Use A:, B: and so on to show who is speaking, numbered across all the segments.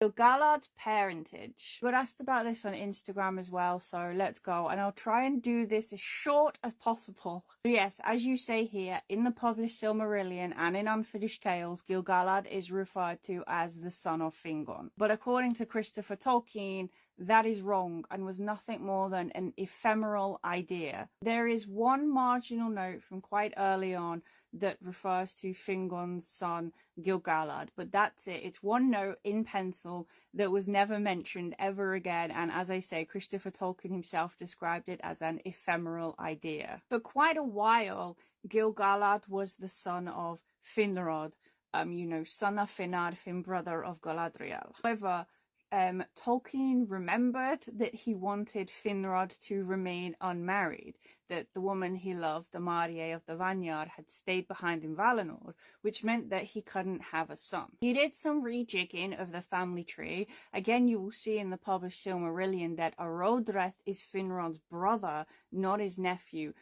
A: Gil-galad's parentage. Got asked about this on Instagram as well, so let's go. And I'll try and do this as short as possible. So yes, as you say here, in the published Silmarillion and in Unfinished Tales, Gil-galad is referred to as the son of Fingon. But according to Christopher Tolkien, that is wrong and was nothing more than an ephemeral idea. There is one marginal note from quite early on that refers to Fingon's son Gil-galad, but that's it. It's one note in pencil that was never mentioned ever again, and as I say, Christopher Tolkien himself described it as an ephemeral idea. For quite a while, Gil-galad was the son of Finrod, son of Finarfin, brother of Galadriel. However, Tolkien remembered that he wanted Finrod to remain unmarried, that the woman he loved, the Marie of the Vanyar, had stayed behind in Valinor, which meant that he couldn't have a son. He did some rejigging of the family tree. Again, you will see in the published Silmarillion that Arodreth is Finrod's brother, not his nephew.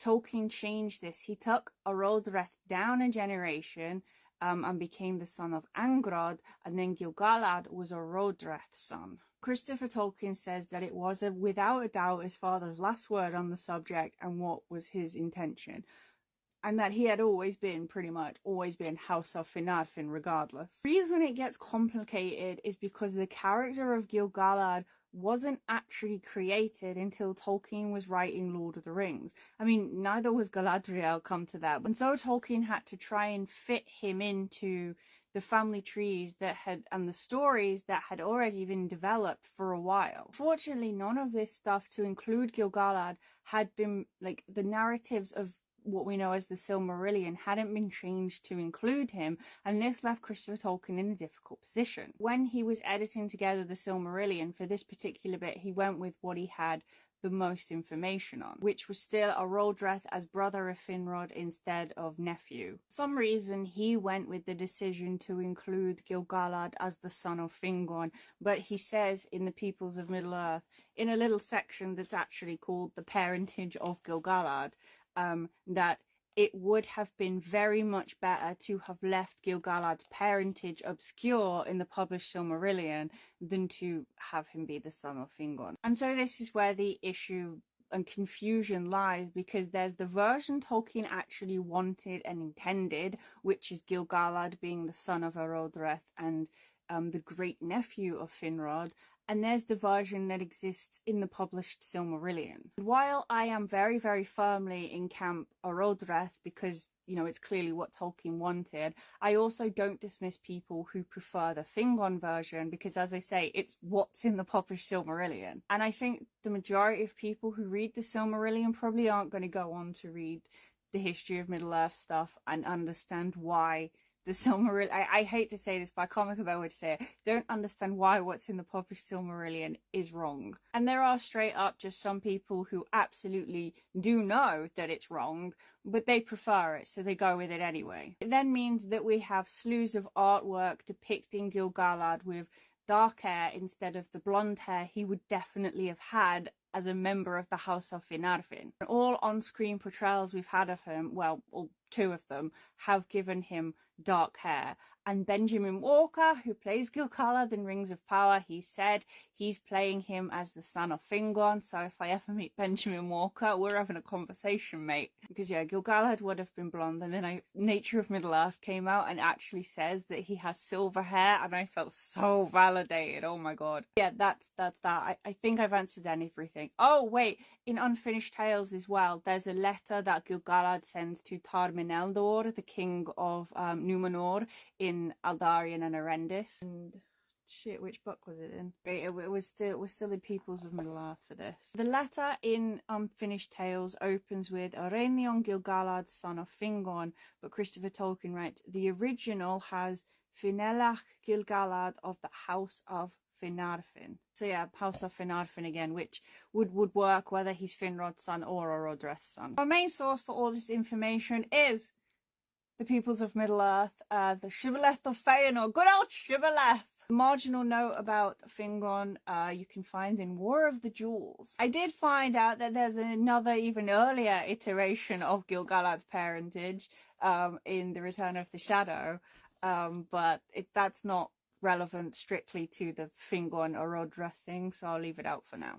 A: Tolkien changed this. He took Arodreth down a generation, and became the son of Angrod, and then Gil-galad was Arodreth's son. Christopher Tolkien says that it was without a doubt his father's last word on the subject and what was his intention, and that he had pretty much always been House of Finarfin regardless. The reason it gets complicated is because the character of Gil-galad wasn't actually created until Tolkien was writing Lord of the Rings. I mean, neither was Galadriel, come to that. And so Tolkien had to try and fit him into the family trees and the stories that had already been developed for a while. Fortunately, none of this stuff, to include Gil-galad, had been, the narratives of what we know as the Silmarillion hadn't been changed to include him, and this left Christopher Tolkien in a difficult position. When he was editing together the Silmarillion, for this particular bit, he went with what he had the most information on, which was still Arodreth as brother of Finrod instead of nephew. For some reason, he went with the decision to include Gil-galad as the son of Fingon, but he says in the Peoples of Middle-earth, in a little section that's actually called the Parentage of Gil-galad, that it would have been very much better to have left Gil-galad's parentage obscure in the published Silmarillion than to have him be the son of Fingon. And so this is where the issue and confusion lies, because there's the version Tolkien actually wanted and intended, which is Gil-galad being the son of Arodreth and the great nephew of Finrod, and there's the version that exists in the published Silmarillion. While I am very, very firmly in camp Arodreth, because, it's clearly what Tolkien wanted, I also don't dismiss people who prefer the Fingon version, because, as I say, it's what's in the published Silmarillion. And I think the majority of people who read the Silmarillion probably aren't going to go on to read the history of Middle-earth stuff and understand why the Silmarillion, I hate to say this, but I can't make a better way to say it, don't understand why what's in the published Silmarillion is wrong. And there are straight up just some people who absolutely do know that it's wrong, but they prefer it, so they go with it anyway. It then means that we have slews of artwork depicting Gil-galad with dark hair instead of the blonde hair he would definitely have had as a member of the House of Finarfin. All on-screen portrayals we've had of him, well, two of them, have given him dark hair. And Benjamin Walker, who plays Gil-galad in Rings of Power, he said he's playing him as the son of Fingon. So if I ever meet Benjamin Walker, we're having a conversation, mate. Because yeah, Gil-galad would have been blonde, and then Nature of Middle-earth came out and actually says that he has silver hair, and I felt so validated. Oh my god. Yeah, that's that. I think I've answered everything. Oh wait, in Unfinished Tales as well, there's a letter that Gil-galad sends to Tar-Minel-Dor, the king of Numenor, in Aldarion and Arendis. And shit, which book was it in? It was still in Peoples of Middle-earth for this. The letter in Unfinished Tales opens with Aurelion Gil-galad, son of Fingon, but Christopher Tolkien writes, the original has Finelach Gil-galad of the House of Finarfin. So yeah, House of Finarfin again, which would work whether he's Finrod's son or Arodreth's son. Our main source for all this information is the Peoples of Middle-earth, the Shibboleth of Feanor, good old Shibboleth! The marginal note about Fingon you can find in War of the Jewels. I did find out that there's another even earlier iteration of Gil-galad's parentage in The Return of the Shadow, but that's not relevant strictly to the Fingon or Odra thing, so I'll leave it out for now.